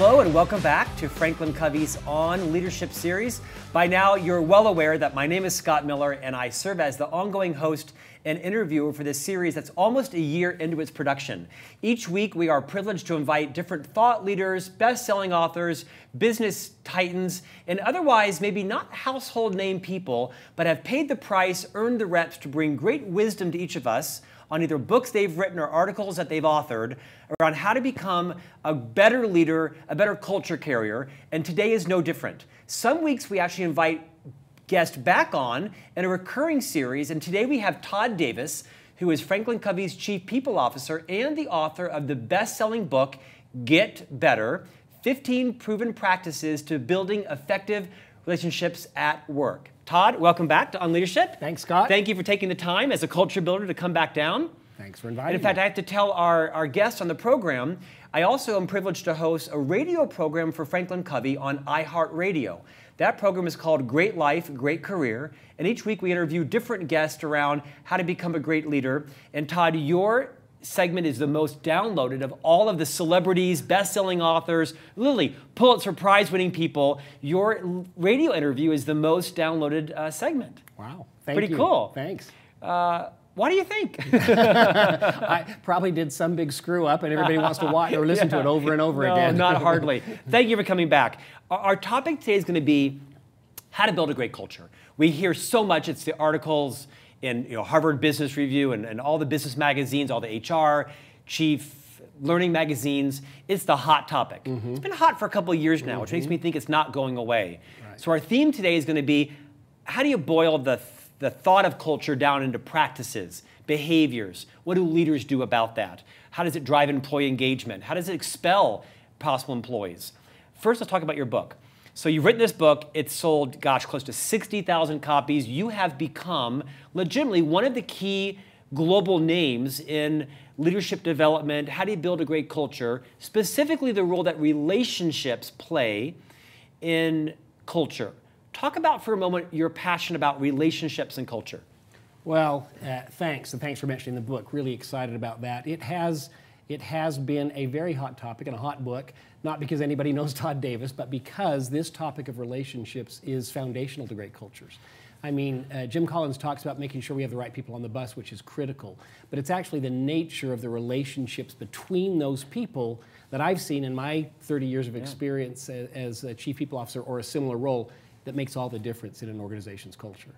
Hello and welcome back to FranklinCovey's On Leadership series. By now, you're well aware that my name is Scott Miller and I serve as the ongoing host and interviewer for this series that's almost a year into its production. Each week, we are privileged to invite different thought leaders, best-selling authors, business titans, and otherwise maybe not household name people, but have paid the price, earned the reps to bring great wisdom to each of us on either books they've written or articles that they've authored around how to become a better leader, a better culture carrier, and today is no different. Some weeks we actually invite guests back on in a recurring series, and today we have Todd Davis, who is FranklinCovey's Chief People Officer and the author of the best-selling book, Get Better, 15 Proven Practices to Building Effective Relationships at Work. Todd, welcome back to On Leadership. Thanks, Scott. Thank you for taking the time as a culture builder to come back down. Thanks for inviting me. And in fact, I have to tell our guests on the program, I also am privileged to host a radio program for FranklinCovey on iHeartRadio. That program is called Great Life, Great Career, and each week we interview different guests around how to become a great leader. And Todd, your segment is the most downloaded of all of the celebrities, best-selling authors, literally Pulitzer Prize-winning people. Your radio interview is the most downloaded segment. Wow, thank you. Pretty cool. Thanks. What do you think? I probably did some big screw up and everybody wants to watch or listen to it over and over again. No, not hardly. Thank you for coming back. Our topic today is going to be how to build a great culture. We hear so much, it's the articles in Harvard Business Review and all the business magazines, all the HR, chief learning magazines. It's the hot topic. It's been hot for a couple of years now, which makes me think it's not going away. Right. So our theme today is going to be, how do you boil the thought of culture down into practices, behaviors? What do leaders do about that? How does it drive employee engagement? How does it expel possible employees? First, let's talk about your book. So you've written this book. It's sold, gosh, close to 60,000 copies. You have become legitimately one of the key global names in leadership development. How do you build a great culture? Specifically, the role that relationships play in culture. Talk about for a moment your passion about relationships and culture. Well, thanks, and thanks for mentioning the book. Really excited about that. It has been a very hot topic and a hot book, not because anybody knows Todd Davis, but because this topic of relationships is foundational to great cultures. I mean, Jim Collins talks about making sure we have the right people on the bus, which is critical, but it's actually the nature of the relationships between those people that I've seen in my 30 years of experience as a Chief People Officer or a similar role that makes all the difference in an organization's culture.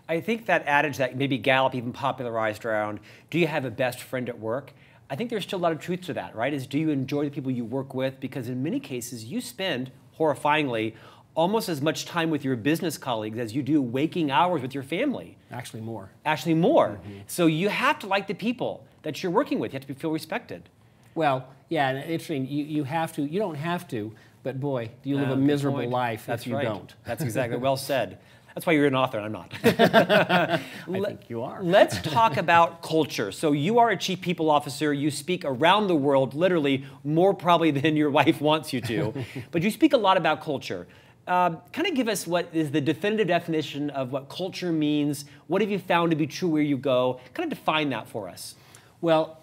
I think that adage that maybe Gallup even popularized around, do you have a best friend at work? I think there's still a lot of truth to that, right? Is do you enjoy the people you work with? Because in many cases, you spend, horrifyingly, almost as much time with your business colleagues as you do waking hours with your family. Actually more. Actually more. So you have to like the people that you're working with. You have to feel respected. Well, yeah, and interesting, you have to, you don't have to, but boy, do you live a miserable life if you don't. That's exactly well said. That's why you're an author and I'm not. I think you are. Let's talk about culture. So you are a Chief People Officer. You speak around the world, literally, more probably than your wife wants you to. But you speak a lot about culture. Kind of give us what is the definitive definition of what culture means. What have you found to be true where you go? Kind of define that for us. Well,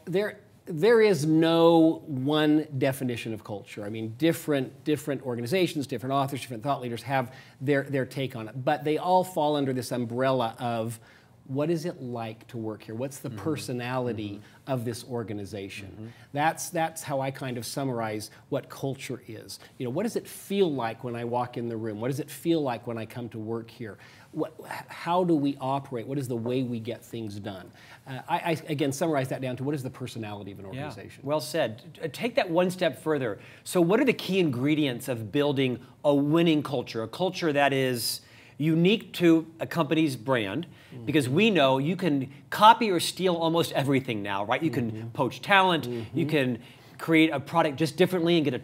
there is no one definition of culture. I mean, different organizations, different authors, different thought leaders have their take on it. But they all fall under this umbrella of, what is it like to work here? What's the personality of this organization? That's how I kind of summarize what culture is. What does it feel like when I walk in the room? What does it feel like when I come to work here? How do we operate? What is the way we get things done? I again summarize that down to, what is the personality of an organization? Yeah, well said. Take that one step further. So what are the key ingredients of building a winning culture? A culture that is unique to a company's brand, because we know you can copy or steal almost everything now, right? You can poach talent, you can create a product just differently and get a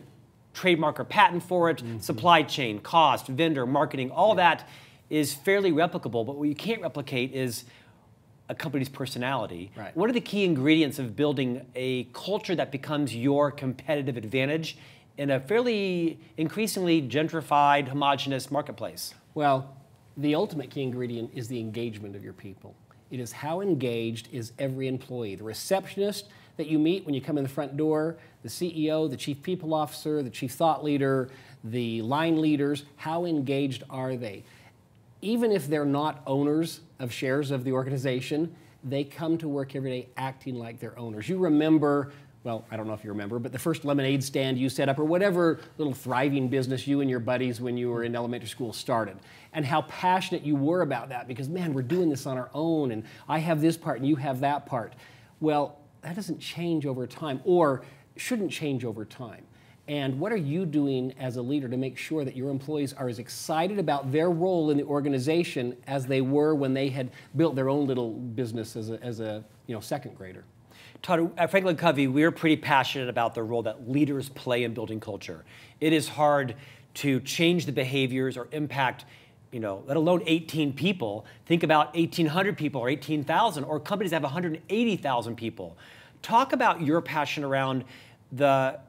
trademark or patent for it, supply chain, cost, vendor, marketing, all that is fairly replicable, but what you can't replicate is a company's personality. Right. What are the key ingredients of building a culture that becomes your competitive advantage in a fairly increasingly gentrified, homogenous marketplace? Well, the ultimate key ingredient is the engagement of your people. It is how engaged is every employee. The receptionist that you meet when you come in the front door, the CEO, the chief people officer, the chief thought leader, the line leaders, how engaged are they? Even if they're not owners of shares of the organization, they come to work every day acting like they're owners. You remember, well, I don't know if you remember, but the first lemonade stand you set up, or whatever little thriving business you and your buddies when you were in elementary school started, and how passionate you were about that because, man, we're doing this on our own, and I have this part and you have that part. Well, that doesn't change over time, or shouldn't change over time. And what are you doing as a leader to make sure that your employees are as excited about their role in the organization as they were when they had built their own little business as a second grader? Todd, at FranklinCovey, we're pretty passionate about the role that leaders play in building culture. It is hard to change the behaviors or impact, let alone 18 people. Think about 1,800 people or 18,000, or companies that have 180,000 people. Talk about your passion around the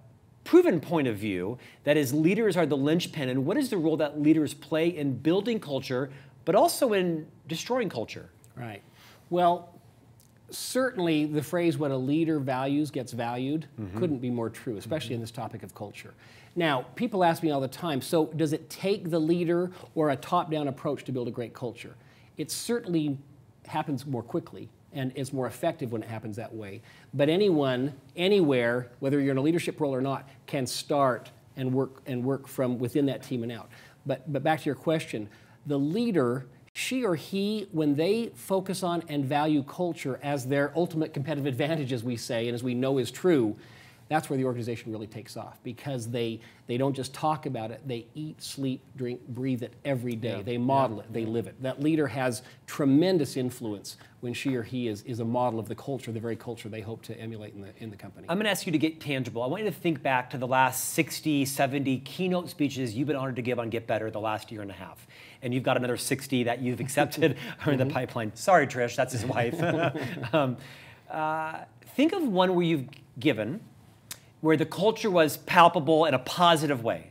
proven point of view that is leaders are the linchpin, and what is the role that leaders play in building culture, but also in destroying culture? Right. Well, certainly the phrase, what a leader values gets valued, couldn't be more true, especially in this topic of culture. Now, people ask me all the time, so does it take the leader or a top-down approach to build a great culture? It certainly happens more quickly, and it's more effective when it happens that way. But anyone, anywhere, whether you're in a leadership role or not, can start and work from within that team and out. But back to your question, the leader, she or he, when they focus on and value culture as their ultimate competitive advantage, as we say, and as we know is true, that's where the organization really takes off, because they don't just talk about it, they eat, sleep, drink, breathe it every day. Yeah. They model it, they live it. That leader has tremendous influence when she or he is a model of the culture, the very culture they hope to emulate in the company. I'm going to ask you to get tangible. I want you to think back to the last 60, 70 keynote speeches you've been honored to give on Get Better the last year and a half. And you've got another 60 that you've accepted are in the pipeline. Sorry, Trish, that's his wife. Think of one where you've given, where the culture was palpable in a positive way,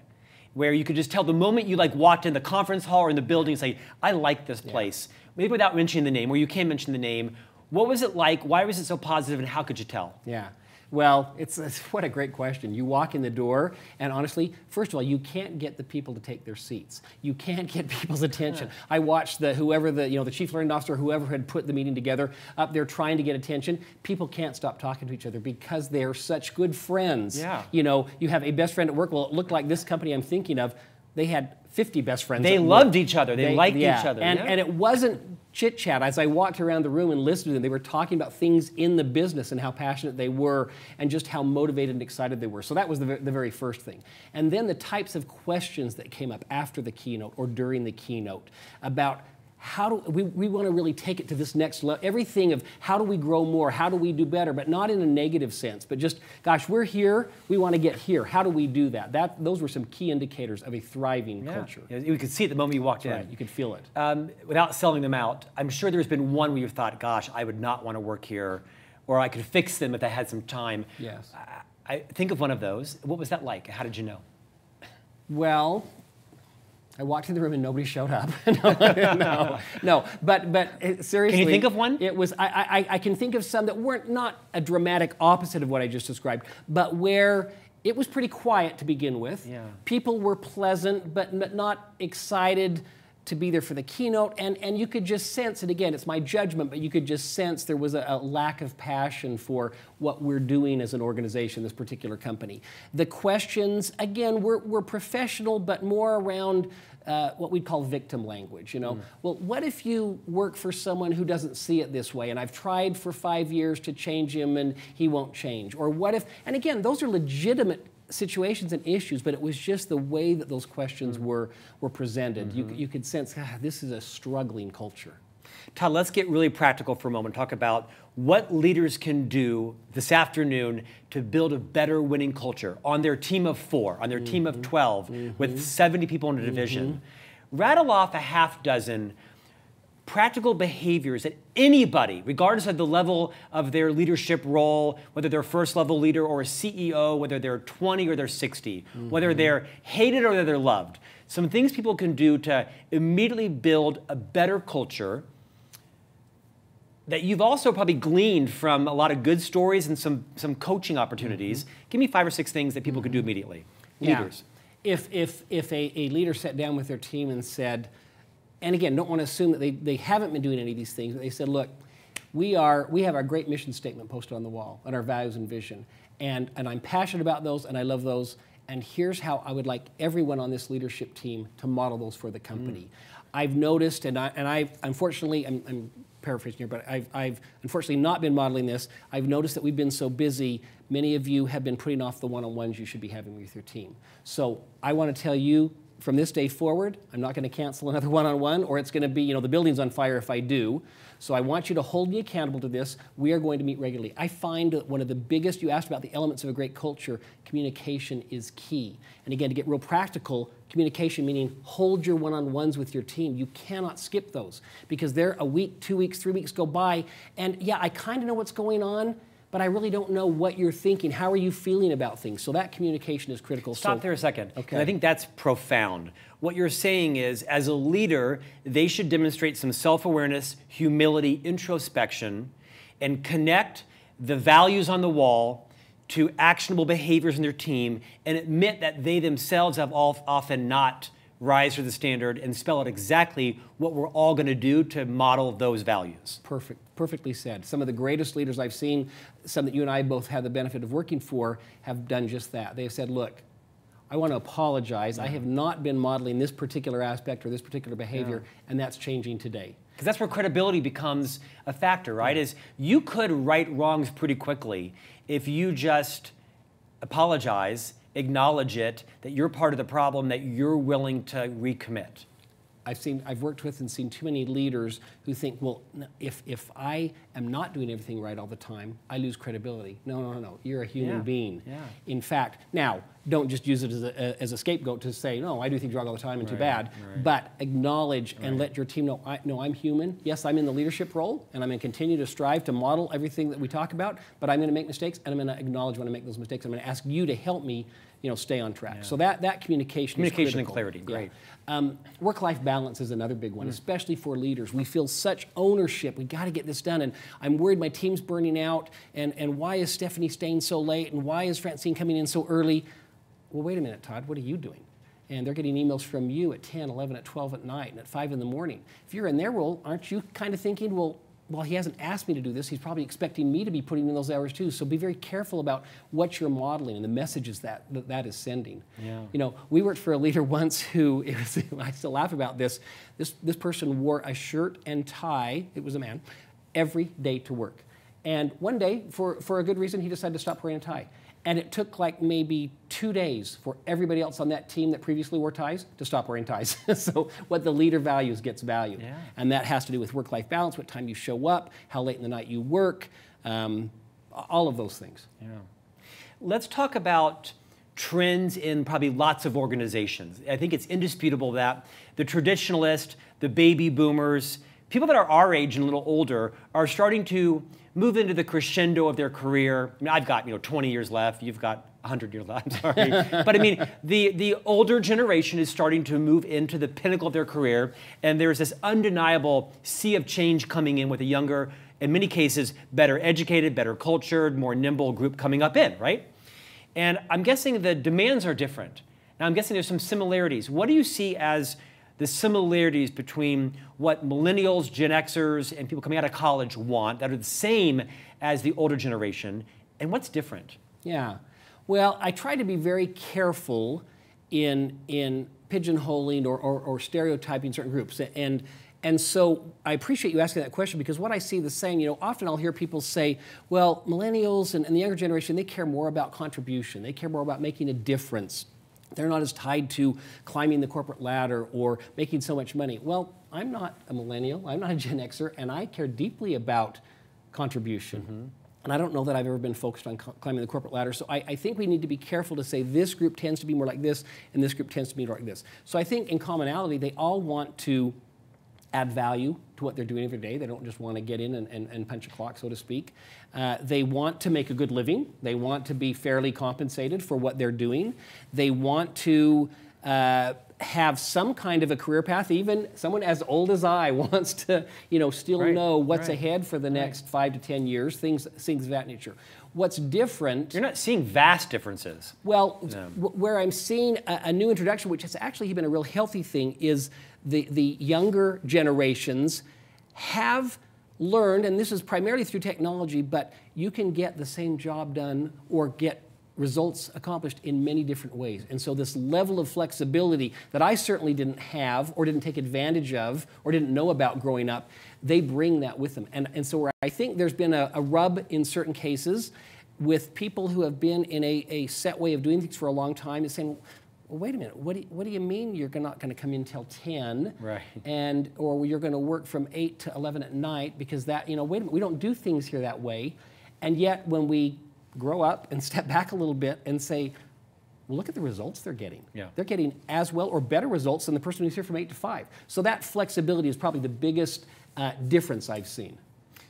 where you could just tell the moment you walked in the conference hall or in the building and say, I like this place. Maybe without mentioning the name, or you can mention the name. What was it like? Why was it so positive, and how could you tell? Yeah. Well, it's what a great question. You walk in the door, and honestly, first of all, you can't get the people to take their seats. You can't get people's attention. I watched the chief learning officer, whoever had put the meeting together, up there trying to get attention. People can't stop talking to each other because they're such good friends. Yeah. You have a best friend at work. Well, it looked like this company I'm thinking of, they had 50 best friends. They loved each other. They liked each other. And it wasn't chit-chat. As I walked around the room and listened to them, they were talking about things in the business and how passionate they were and just how motivated and excited they were. So that was the very first thing. And then the types of questions that came up after the keynote or during the keynote about how do we want to really take it to this next level, everything of how do we grow more, how do we do better, but not in a negative sense, but just, gosh, we're here, we want to get here. How do we do that? Those were some key indicators of a thriving culture. You could see it the moment you walked in. Right, you could feel it. Without selling them out, I'm sure there's been one where you thought, gosh, I would not want to work here, or I could fix them if I had some time. Yes. I think of one of those. What was that like? How did you know? Well, I walked in the room and nobody showed up. No. But seriously, can you think of one? It was. I can think of some that weren't not a dramatic opposite of what I just described, but where it was pretty quiet to begin with. Yeah. People were pleasant, but not excited to be there for the keynote, and you could just sense, and again, it's my judgment, but you could just sense there was a lack of passion for what we're doing as an organization, this particular company. The questions, again, were professional, but more around what we'd call victim language, Well, what if you work for someone who doesn't see it this way, and I've tried for 5 years to change him, and he won't change? Or what if, and again, those are legitimate situations and issues, but it was just the way that those questions were presented. You could sense, this is a struggling culture. Todd, let's get really practical for a moment. Talk about what leaders can do this afternoon to build a better winning culture on their team of 4, on their team of 12, with 70 people in a division. Rattle off a half dozen practical behaviors that anybody, regardless of the level of their leadership role, whether they're first level leader or a CEO, whether they're 20 or they're 60, whether they're hated or whether they're loved, some things people can do to immediately build a better culture that you've also probably gleaned from a lot of good stories and some coaching opportunities. Give me 5 or 6 things that people could do immediately. Leaders. If a leader sat down with their team and said, and again, don't want to assume that they haven't been doing any of these things, but they said, look, we have our great mission statement posted on the wall and our values and vision. And I'm passionate about those and I love those. And here's how I would like everyone on this leadership team to model those for the company. I've noticed, and I've unfortunately, I'm paraphrasing here, but I've unfortunately not been modeling this. I've noticed that we've been so busy, many of you have been putting off the one-on-ones you should be having with your team. So I want to tell you, from this day forward, I'm not going to cancel another one-on-one, or it's going to be, the building's on fire if I do. So I want you to hold me accountable to this. We are going to meet regularly. I find that one of the biggest, you asked about the elements of a great culture, communication is key. And again, to get real practical, communication meaning hold your one-on-ones with your team. You cannot skip those because they're a week, 2 weeks, 3 weeks go by, and yeah, I kind of know what's going on, but I really don't know what you're thinking. How are you feeling about things? So that communication is critical. Stop there a second. Okay. I think that's profound. What you're saying is, as a leader, they should demonstrate some self-awareness, humility, introspection, and connect the values on the wall to actionable behaviors in their team and admit that they themselves have often not rise to the standard and spell out exactly what we're all going to do to model those values. Perfectly said. Some of the greatest leaders I've seen, some that you and I both have the benefit of working for, have done just that. They've said, look, I want to apologize. I have not been modeling this particular aspect or this particular behavior, and that's changing today. Because that's where credibility becomes a factor, right? Is you could right wrongs pretty quickly if you just apologize, acknowledge it, that you're part of the problem, that you're willing to recommit. I've worked with and seen too many leaders who think, well, if I am not doing everything right all the time, I lose credibility. No. You're a human being. Yeah. In fact, now, don't just use it as a scapegoat to say, no, I do things wrong all the time and too bad. Right. But acknowledge and let your team know, I'm human. Yes, I'm in the leadership role, and I'm going to continue to strive to model everything that we talk about, but I'm going to make mistakes, and I'm going to acknowledge when I make those mistakes. I'm going to ask you to help me stay on track. Yeah. So that communication is critical. And clarity, great. Yeah. Work-life balance is another big one, especially for leaders. We feel such ownership. We got to get this done, and I'm worried my team's burning out, and why is Stephanie staying so late, and why is Francine coming in so early? Well, wait a minute, Todd, what are you doing? And they're getting emails from you at 10, 11, at 12 at night, and at 5 in the morning. If you're in their role, aren't you kind of thinking, well, he hasn't asked me to do this. He's probably expecting me to be putting in those hours too. So be very careful about what you're modeling and the messages that is sending. Yeah. We worked for a leader once who, I still laugh about this. This person wore a shirt and tie, it was a man, every day to work. And one day, for a good reason, he decided to stop wearing a tie. And it took like maybe 2 days for everybody else on that team that previously wore ties to stop wearing ties. So what the leader values gets valued. Yeah. And that has to do with work-life balance, what time you show up, how late in the night you work, all of those things. Yeah. Let's talk about trends in probably lots of organizations. I think it's indisputable that the traditionalists, the baby boomers, people that are our age and a little older are starting to move into the crescendo of their career. I mean, I've got 20 years left. You've got 100 years left. I'm sorry, but I mean, the older generation is starting to move into the pinnacle of their career, and there's this undeniable sea of change coming in with a younger, in many cases, better educated, better cultured, more nimble group coming up in, right? And I'm guessing the demands are different. Now, I'm guessing there's some similarities. What do you see as the similarities between what millennials, Gen Xers, and people coming out of college want that are the same as the older generation, and what's different? Yeah. Well, I try to be very careful in pigeonholing or stereotyping certain groups. And so I appreciate you asking that question, because what I see the saying, often I'll hear people say, well, millennials and the younger generation, they care more about contribution. They care more about making a difference. They're not as tied to climbing the corporate ladder or making so much money. Well, I'm not a millennial, I'm not a Gen Xer, and I care deeply about contribution. Mm-hmm. And I don't know that I've ever been focused on climbing the corporate ladder. So I think we need to be careful to say this group tends to be more like this, and this group tends to be more like this. So I think in commonality, they all want to add value to what they're doing every day. They don't just want to get in and punch a clock, so to speak. They want to make a good living. They want to be fairly compensated for what they're doing. They want to have some kind of a career path. Even someone as old as I wants to, still know what's ahead for the next 5 to 10 years, things of that nature. What's different... You're not seeing vast differences. Well, where I'm seeing a new introduction, which has actually been a real healthy thing, is the younger generations have learned, and this is primarily through technology, but you can get the same job done or get results accomplished in many different ways. And so this level of flexibility that I certainly didn't have or didn't take advantage of or didn't know about growing up, they bring that with them. And so where I think there's been a rub in certain cases with people who have been in a set way of doing things for a long time is saying, well, wait a minute, what do you mean you're not going to come in till 10? Right. Or you're going to work from 8 to 11 at night because that, wait a minute, we don't do things here that way. And yet when we grow up and step back a little bit and say, well, look at the results they're getting. Yeah. They're getting as well or better results than the person who's here from 8 to 5. So that flexibility is probably the biggest difference I've seen.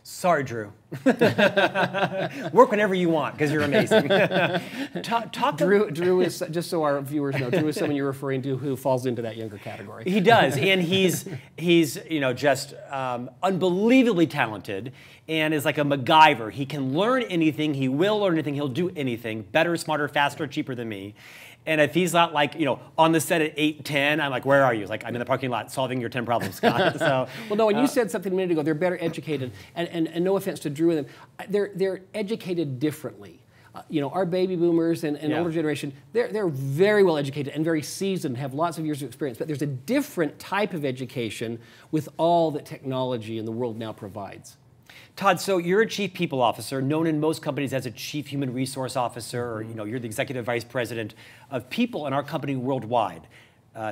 Sorry, Drew. Work whenever you want, because you're amazing. Drew is, just so our viewers know, Drew is someone you're referring to who falls into that younger category. He does, and he's just unbelievably talented, and is like a MacGyver. He can learn anything. He will learn anything. He'll do anything. Better, smarter, faster, cheaper than me. And if he's not like, on the set at 8:10, I'm like, where are you? Like, I'm in the parking lot solving your 10 problems, Scott. So, well, no, when you said something a minute ago, they're better educated. And no offense to Drew and them, they're educated differently. Our baby boomers and older generation, they're very well educated and very seasoned, have lots of years of experience. But there's a different type of education with all that technology in the world now provides. Todd, so you're a chief people officer, known in most companies as a chief human resource officer, or you're the executive vice president of people in our company worldwide.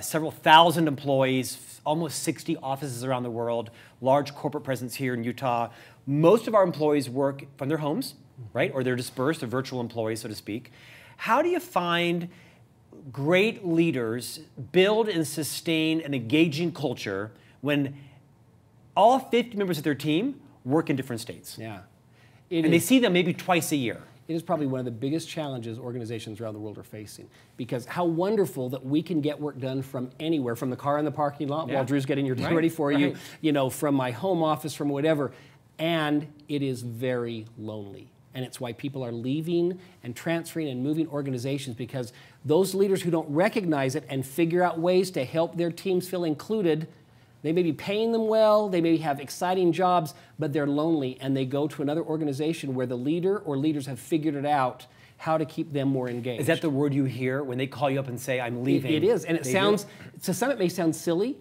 Several thousand employees, almost 60 offices around the world, large corporate presence here in Utah. Most of our employees work from their homes, right? Or they're dispersed, they're virtual employees, so to speak. How do you find great leaders build and sustain an engaging culture when all 50 members of their team work in different states? Yeah. And they see them maybe twice a year. It is probably one of the biggest challenges organizations around the world are facing, because how wonderful that we can get work done from anywhere, from the car in the parking lot while Drew's getting your tea ready for you, from my home office, from whatever, and it is very lonely. And it's why people are leaving and transferring and moving organizations, because those leaders who don't recognize it and figure out ways to help their teams feel included, they may be paying them well, they may have exciting jobs, but they're lonely, and they go to another organization where the leader or leaders have figured it out how to keep them more engaged. Is that the word you hear when they call you up and say, I'm leaving? It is, and it sounds, to some it may sound silly.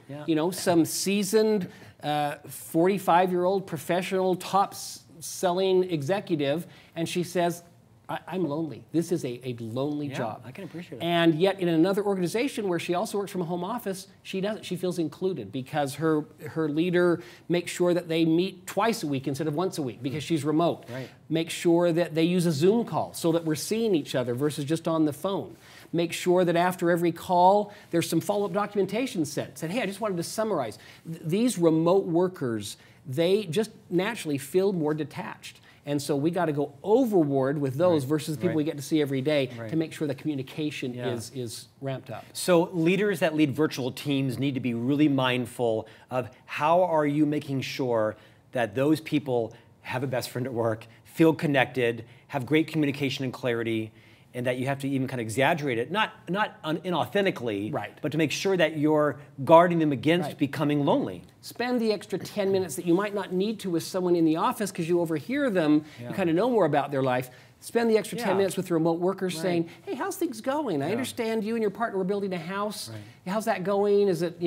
Some seasoned 45-year-old professional, top-selling executive, and she says, I'm lonely. This is a lonely job. I can appreciate that. And yet in another organization where she also works from a home office, she doesn't. She feels included because her leader makes sure that they meet twice a week instead of once a week because she's remote. Right. Make sure that they use a Zoom call so that we're seeing each other versus just on the phone. Make sure that after every call, there's some follow-up documentation sent. Said, hey, I just wanted to summarize. These remote workers, they just naturally feel more detached. And so we got to go overboard with those versus the people we get to see every day to make sure the communication is ramped up. So leaders that lead virtual teams need to be really mindful of how are you making sure that those people have a best friend at work, feel connected, have great communication and clarity, and that you have to even kind of exaggerate it, not inauthentically, but to make sure that you're guarding them against becoming lonely. Spend the extra 10 minutes that you might not need to with someone in the office because you overhear them, you kind of know more about their life. Spend the extra 10 minutes with the remote workers saying, hey, how's things going? I understand you and your partner were building a house. How's that going? Is it,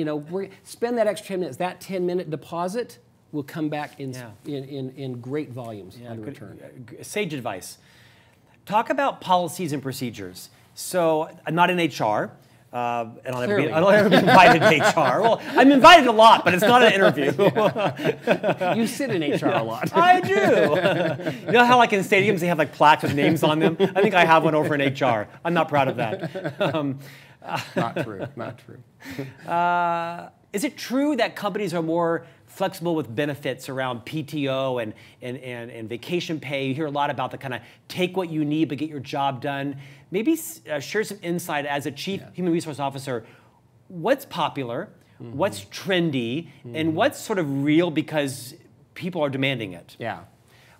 spend that extra 10 minutes. That 10-minute deposit will come back in great volumes on return. Sage advice. Talk about policies and procedures. So I'm not in HR, and I'll never be invited to HR. Well, I'm invited a lot, but it's not an interview. You sit in HR a lot. I do. You know how like in stadiums they have like plaques with names on them? I think I have one over in HR. I'm not proud of that. Not true, not true. Is it true that companies are more flexible with benefits around PTO and vacation pay? You hear a lot about the kind of take what you need but get your job done. Maybe share some insight as a chief human resource officer. what's popular, what's trendy, and what's sort of real because people are demanding it? Yeah.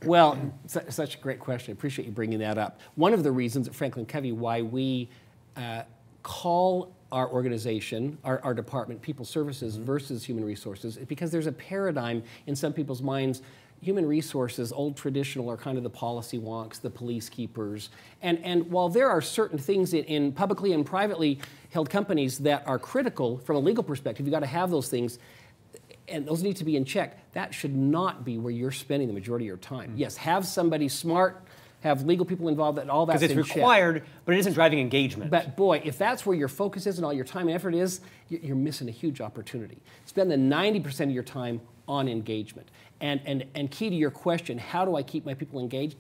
Well, such a great question. I appreciate you bringing that up. One of the reasons at FranklinCovey why we call our organization, our department, People Services versus Human Resources, is because there's a paradigm in some people's minds. Human resources, old traditional, are kind of the policy wonks, the police keepers. And while there are certain things in publicly and privately held companies that are critical from a legal perspective, you've got to have those things, and those need to be in check. That should not be where you're spending the majority of your time. Yes, have somebody smart, have legal people involved, and all that's in check. Because it's required, but it isn't driving engagement. But boy, if that's where your focus is and all your time and effort is, you're missing a huge opportunity. Spend the 90% of your time on engagement. And key to your question, how do I keep my people engaged?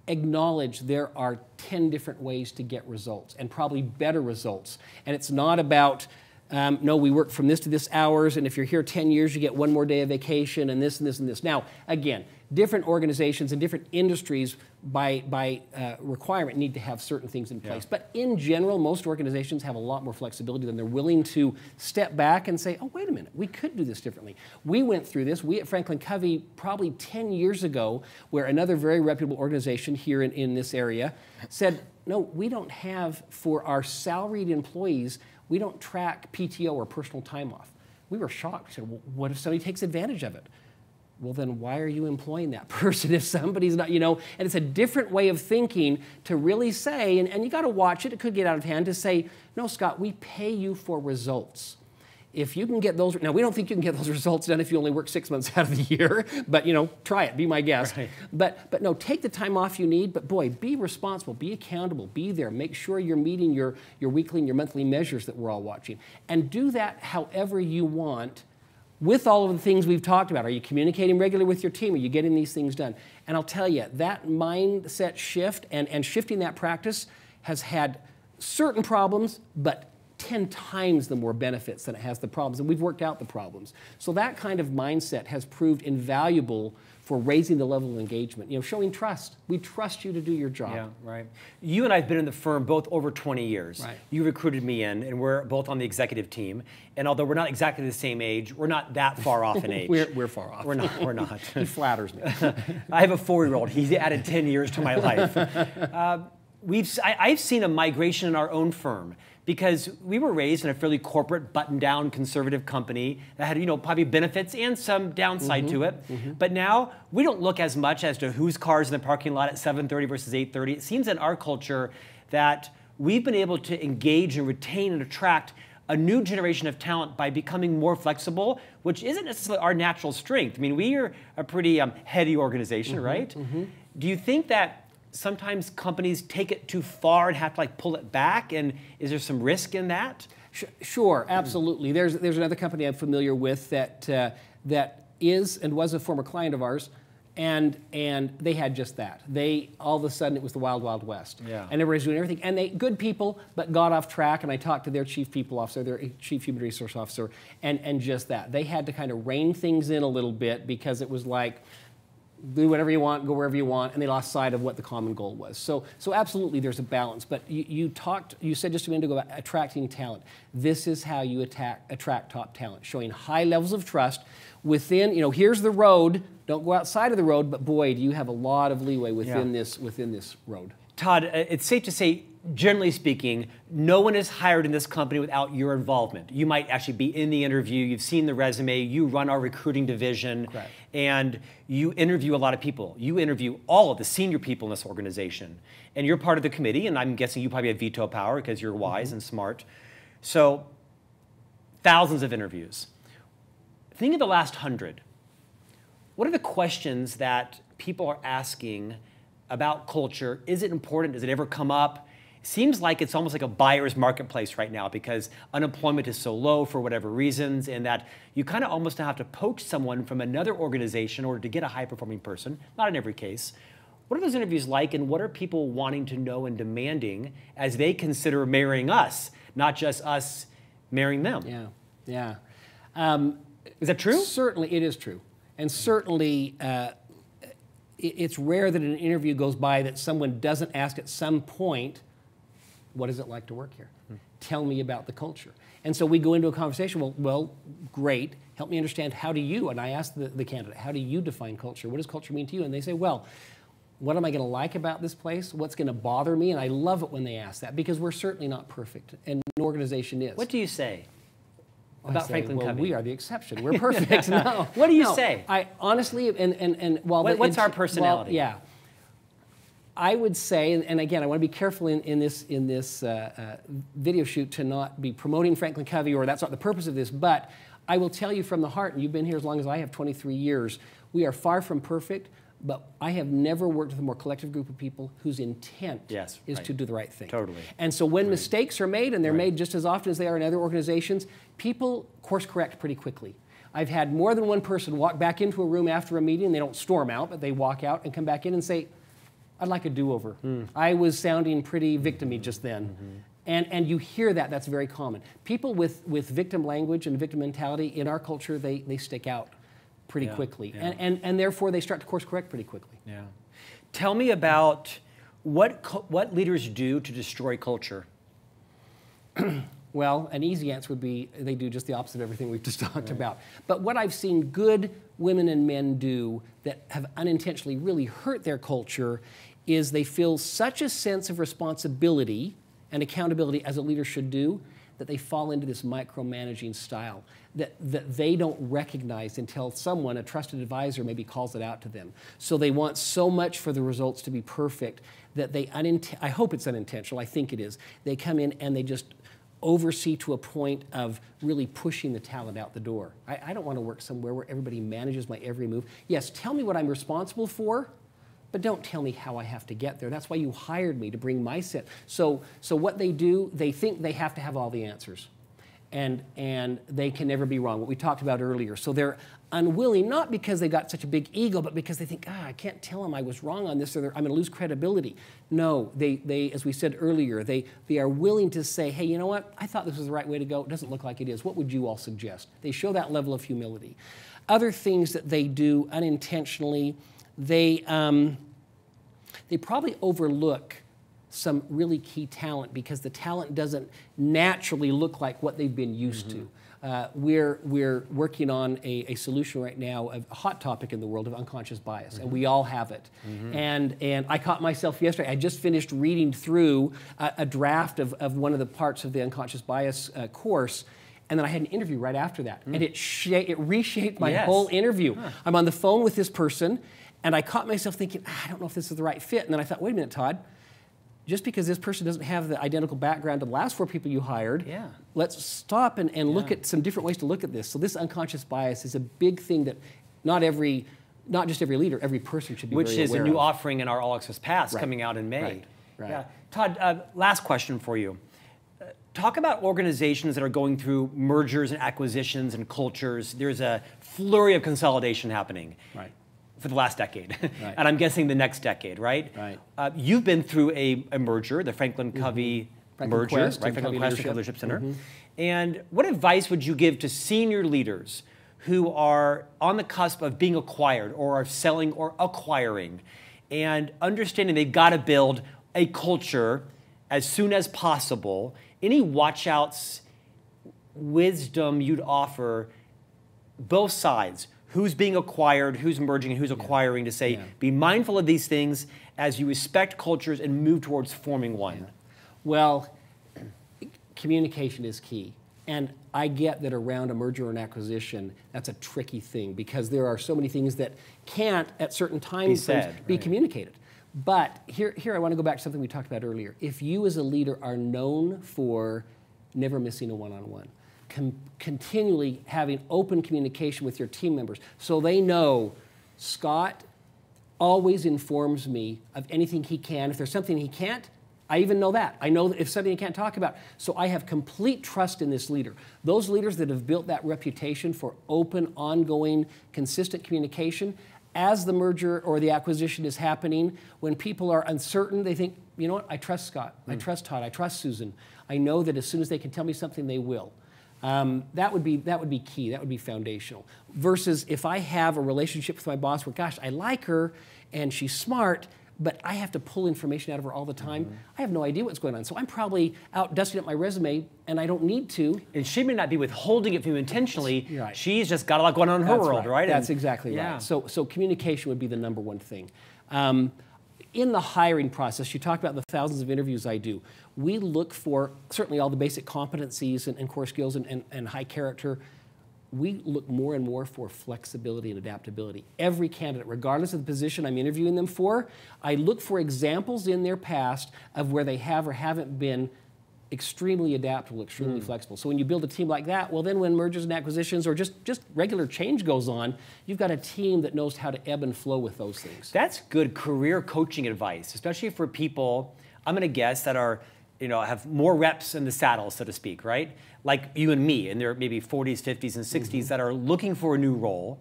Acknowledge there are 10 different ways to get results, and probably better results. And it's not about, no, we work from this to this hours, and if you're here 10 years, you get one more day of vacation, and this and this and this. Now, again, different organizations and different industries by requirement need to have certain things in place. But in general, most organizations have a lot more flexibility than they're willing to step back and say, oh, wait a minute, we could do this differently. We went through this. We at FranklinCovey probably 10 years ago, where another very reputable organization here in this area said, no, we don't have, for our salaried employees, we don't track PTO or personal time off. We were shocked. We said, well, what if somebody takes advantage of it? Well, then why are you employing that person if somebody's not, and it's a different way of thinking to really say, and you got to watch it, it could get out of hand, to say, no, Scott, we pay you for results. If you can get those, now we don't think you can get those results done if you only work 6 months out of the year, but try it, be my guest. Right. But no, take the time off you need, but boy, be responsible, be accountable, be there, make sure you're meeting your weekly and your monthly measures that we're all watching. And do that however you want, with all of the things we've talked about. Are you communicating regularly with your team? Are you getting these things done? And I'll tell you, that mindset shift and shifting that practice has had certain problems, but 10 times the more benefits than it has the problems. And we've worked out the problems. So that kind of mindset has proved invaluable for raising the level of engagement, showing trust. We trust you to do your job. Yeah, right. You and I have been in the firm both over 20 years. Right. You recruited me in, and we're both on the executive team. And although we're not exactly the same age, we're not that far off in age. We're far off. We're not. He flatters me. I have a 4-year-old. He's added 10 years to my life. I've seen a migration in our own firm, because we were raised in a fairly corporate, button-down, conservative company that had, probably benefits and some downside to it. But now we don't look as much as to whose car's in the parking lot at 7:30 versus 8:30. It seems in our culture that we've been able to engage and retain and attract a new generation of talent by becoming more flexible, which isn't necessarily our natural strength. I mean, we are a pretty heady organization, right? Do you think that sometimes companies take it too far and have to pull it back, and is there some risk in that? Sure, absolutely. There's another company I'm familiar with that is and was a former client of ours, and they had just that. All of a sudden it was the wild, wild west. Yeah. And everybody's doing everything. And they good people, but got off track, and I talked to their chief people officer, their chief human resource officer, and just that. They had to kind of rein things in a little bit, because it was like, do whatever you want, go wherever you want, and they lost sight of what the common goal was. So absolutely there's a balance. But you said just a minute ago about attracting talent. This is how you attract top talent, showing high levels of trust within, here's the road, don't go outside of the road, but boy, do you have a lot of leeway within this road. Todd, it's safe to say, generally speaking, no one is hired in this company without your involvement. You might actually be in the interview, you've seen the resume, you run our recruiting division, Correct. And you interview a lot of people. You interview all of the senior people in this organization. And you're part of the committee, and I'm guessing you probably have veto power because you're wise and smart. So, thousands of interviews. Think of the last 100. What are the questions that people are asking about culture? Is it important? Does it ever come up? It seems like it's almost like a buyer's marketplace right now, because unemployment is so low for whatever reasons, and that you kind of almost have to poach someone from another organization in order to get a high-performing person. Not in every case. What are those interviews like, and what are people wanting to know and demanding as they consider marrying us, not just us marrying them? Yeah. Is that true? Certainly, it is true. And certainly, it's rare that an interview goes by that someone doesn't ask at some point, what is it like to work here? Tell me about the culture. And so we go into a conversation, well, great, help me understand, how do you, and I ask the candidate, how do you define culture? What does culture mean to you? And they say, well, what am I going to like about this place? What's going to bother me? And I love it when they ask that, because we're certainly not perfect, and no organization is. What do you say about FranklinCovey? Well, we are the exception. We're perfect. No. What do you say? I honestly, and while what's our personality? Well, yeah. I would say, and again, I want to be careful in this video shoot to not be promoting FranklinCovey, or that's not the purpose of this, but I will tell you from the heart, and you've been here as long as I have, 23 years, we are far from perfect, but I have never worked with a more collective group of people whose intent is to do the right thing. Totally. And so when mistakes are made, and they're made just as often as they are in other organizations, people course correct pretty quickly. I've had more than one person walk back into a room after a meeting, and they don't storm out, but they walk out and come back in and say, I'd like a do-over. I was sounding pretty victim-y just then. And you hear that, that's very common. People with victim language and victim mentality in our culture, they stick out pretty quickly. And therefore, they start to course correct pretty quickly. Yeah. Tell me about what leaders do to destroy culture. Well, an easy answer would be they do just the opposite of everything we've just talked about. But what I've seen good women and men do that have unintentionally really hurt their culture is they feel such a sense of responsibility and accountability, as a leader should do, that they fall into this micromanaging style that they don't recognize until someone, a trusted advisor, maybe calls it out to them. So they want so much for the results to be perfect that they, I hope it's unintentional, I think it is, they come in and they just oversee to a point of really pushing the talent out the door. I don't want to work somewhere where everybody manages my every move. Yes, tell me what I'm responsible for, but don't tell me how I have to get there. That's why you hired me, to bring my set. So what they do, they think they have to have all the answers. And they can never be wrong, what we talked about earlier. So they're unwilling, not because they've got such a big ego, but because they think, I can't tell them I was wrong on this, or I'm going to lose credibility. No, they, as we said earlier, they are willing to say, hey, you know what? I thought this was the right way to go. It doesn't look like it is. What would you all suggest? They show that level of humility. Other things that they do unintentionally, they probably overlook some really key talent because the talent doesn't naturally look like what they've been used to. We're working on a solution right now, of a hot topic in the world of unconscious bias, and we all have it. And I caught myself yesterday. I just finished reading through a draft of one of the parts of the unconscious bias course, and then I had an interview right after that, and it reshaped my whole interview. I'm on the phone with this person, and I caught myself thinking, I don't know if this is the right fit. And then I thought, wait a minute, Todd. Just because this person doesn't have the identical background of the last 4 people you hired, let's stop and look at some different ways to look at this. So this unconscious bias is a big thing that not just every leader, every person should be very aware of. Which is a new offering in our All Access Pass coming out in May. Yeah. Todd, last question for you. Talk about organizations that are going through mergers and acquisitions and cultures. There's a flurry of consolidation happening. For the last decade, and I'm guessing the next decade, right? You've been through a merger, the FranklinCovey merger, FranklinCovey Leadership Center. And what advice would you give to senior leaders who are on the cusp of being acquired, or are selling or acquiring, and understanding they've got to build a culture as soon as possible? Any watch-outs, wisdom you'd offer both sides? Who's being acquired, who's merging, and who's acquiring, to say, be mindful of these things as you respect cultures and move towards forming one? Well, communication is key. And I get that around a merger or an acquisition, that's a tricky thing, because there are so many things that can't, at certain times, be communicated. But here I want to go back to something we talked about earlier. If you as a leader are known for never missing a one-on-one, continually having open communication with your team members, so they know Scott always informs me of anything he can. If there's something he can't, I even know that. I know that if something he can't talk about. So I have complete trust in this leader. Those leaders that have built that reputation for open, ongoing, consistent communication, as the merger or the acquisition is happening, when people are uncertain, they think, you know what, I trust Scott, I trust Todd, I trust Susan. I know that as soon as they can tell me something, they will. That would be key. That would be foundational. Versus if I have a relationship with my boss where, gosh, I like her and she's smart, but I have to pull information out of her all the time. I have no idea what's going on. So I'm probably out dusting up my resume, and I don't need to. And she may not be withholding it from you intentionally. Right. She's just got a lot going on in her world, right? That's exactly right. So communication would be the number one thing. In the hiring process, you talk about the thousands of interviews I do. We look for certainly all the basic competencies and core skills and high character. We look more and more for flexibility and adaptability. Every candidate, regardless of the position I'm interviewing them for, I look for examples in their past of where they have or haven't been extremely adaptable, extremely flexible. So when you build a team like that, well then when mergers and acquisitions or just regular change goes on, you've got a team that knows how to ebb and flow with those things. That's good career coaching advice, especially for people, I'm going to guess, that are, have more reps in the saddle, so to speak, right? Like you and me, and they're maybe 40s, 50s, and 60s that are looking for a new role,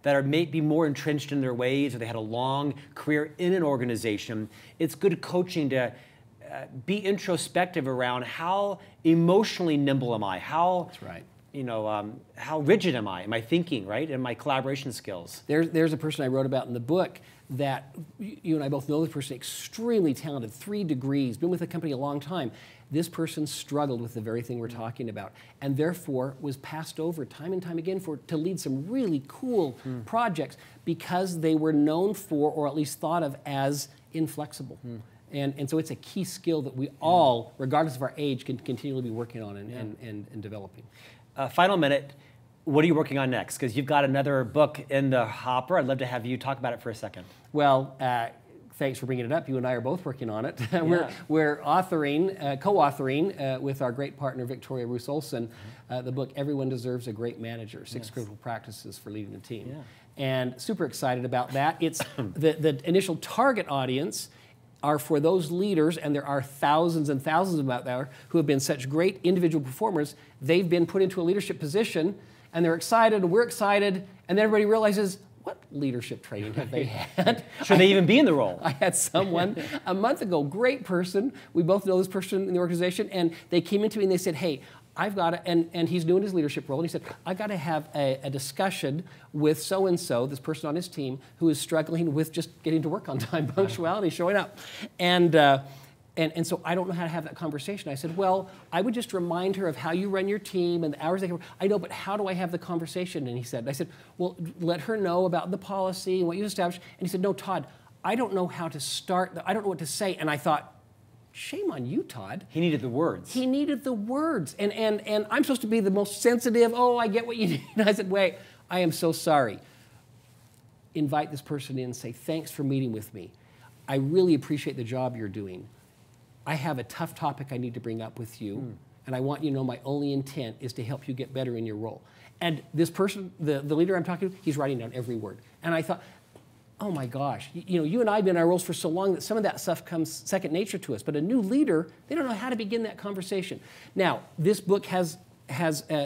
that are maybe more entrenched in their ways, or they had a long career in an organization. It's good coaching to be introspective around how emotionally nimble am I? How, That's right. How rigid am I? Am I thinking, right? And my collaboration skills. There's a person I wrote about in the book that you and I both know. This person, extremely talented, 3 degrees, been with the company a long time. This person struggled with the very thing we're talking about, and therefore was passed over time and time again to lead some really cool projects because they were known for, or at least thought of as, inflexible. And so it's a key skill that we all, regardless of our age, can continually be working on and developing. Final minute, what are you working on next? Because you've got another book in the hopper. I'd love to have you talk about it for a second. Well, thanks for bringing it up. You and I are both working on it. We're authoring, co-authoring with our great partner, Victoria Roos Olson, the book, Everyone Deserves a Great Manager, 6 Critical Practices for Leading a Team. And super excited about that. It's the initial target audience are for those leaders, and there are thousands and thousands of them out there who have been such great individual performers. They've been put into a leadership position, and they're excited, and we're excited, and then everybody realizes, what leadership training have they had? Should they even be in the role? I had someone a month ago, great person, we both know this person in the organization, and they came into me and they said, hey, I've got to, and he's doing his leadership role, and he said, I've got to have a discussion with so-and-so, this person on his team, who is struggling with just getting to work on time, punctuality, showing up. And so I don't know how to have that conversation. I said, well, I would just remind her of how you run your team and the hours they can work. I know, but how do I have the conversation? And I said, well, let her know about the policy and what you established. And he said, no, Todd, I don't know how to start, I don't know what to say. And I thought, shame on you, Todd. He needed the words. He needed the words. And I'm supposed to be the most sensitive, oh, I get what you need. And I said, wait, I am so sorry. Invite this person in and say, thanks for meeting with me. I really appreciate the job you're doing. I have a tough topic I need to bring up with you, and I want you to know my only intent is to help you get better in your role. And this person, the leader I'm talking to, he's writing down every word. And I thought, oh my gosh, you and I have been in our roles for so long that some of that stuff comes second nature to us. But a new leader, they don't know how to begin that conversation. Now, this book has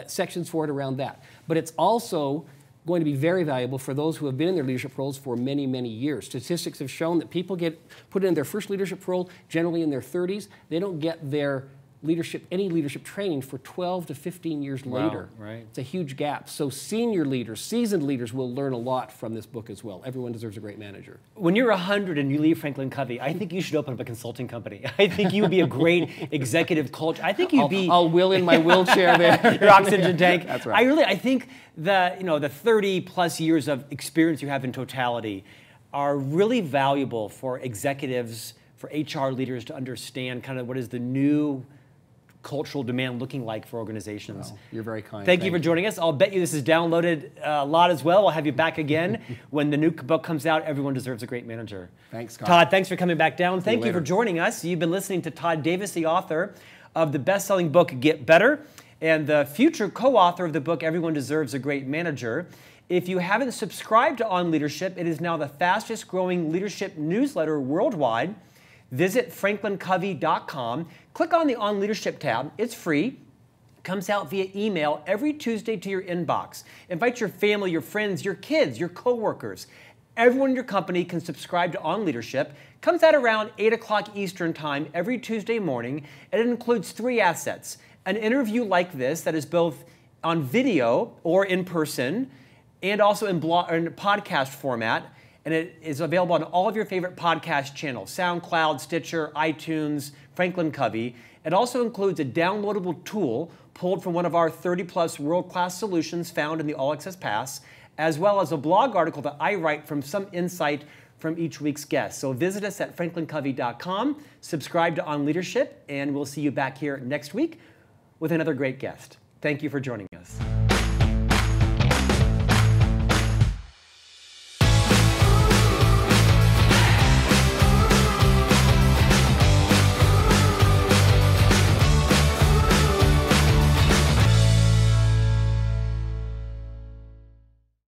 sections for it around that. But it's also going to be very valuable for those who have been in their leadership roles for many, many years. Statistics have shown that people get put in their first leadership role, generally in their 30s. They don't get any leadership training for 12 to 15 years later. Right. It's a huge gap. So senior leaders, seasoned leaders will learn a lot from this book as well. Everyone Deserves a Great Manager. When you're 100 and you leave FranklinCovey, I think you should open up a consulting company. I think you would be a great executive coach. I think you'd be... I'll wheel in my wheelchair there. Your oxygen tank. That's right. I think the 30 plus years of experience you have in totality are really valuable for executives, for HR leaders to understand kind of what is the new cultural demand looking like for organizations. Well, you're very kind. Thank you for joining us. I'll bet you this is downloaded a lot as well. We'll have you back again when the new book comes out, Everyone Deserves a Great Manager. Thanks, Scott. Todd, thanks for coming back down. Thank you later. for joining us. You've been listening to Todd Davis, the author of the best-selling book, Get Better, and the future co-author of the book, Everyone Deserves a Great Manager. If you haven't subscribed to On Leadership, it is now the fastest growing leadership newsletter worldwide. Visit FranklinCovey.com. Click on the On Leadership tab. It's free. It comes out via email every Tuesday to your inbox. Invite your family, your friends, your kids, your coworkers. Everyone in your company can subscribe to On Leadership. It comes out around 8 o'clock Eastern Time every Tuesday morning, and it includes 3 assets. An interview like this that is both on video or in person, and also in podcast format. and it is available on all of your favorite podcast channels, SoundCloud, Stitcher, iTunes, FranklinCovey. It also includes a downloadable tool pulled from one of our 30-plus world-class solutions found in the All Access Pass, as well as a blog article that I write from some insight from each week's guest. So visit us at franklincovey.com, subscribe to On Leadership, and we'll see you back here next week with another great guest. Thank you for joining us.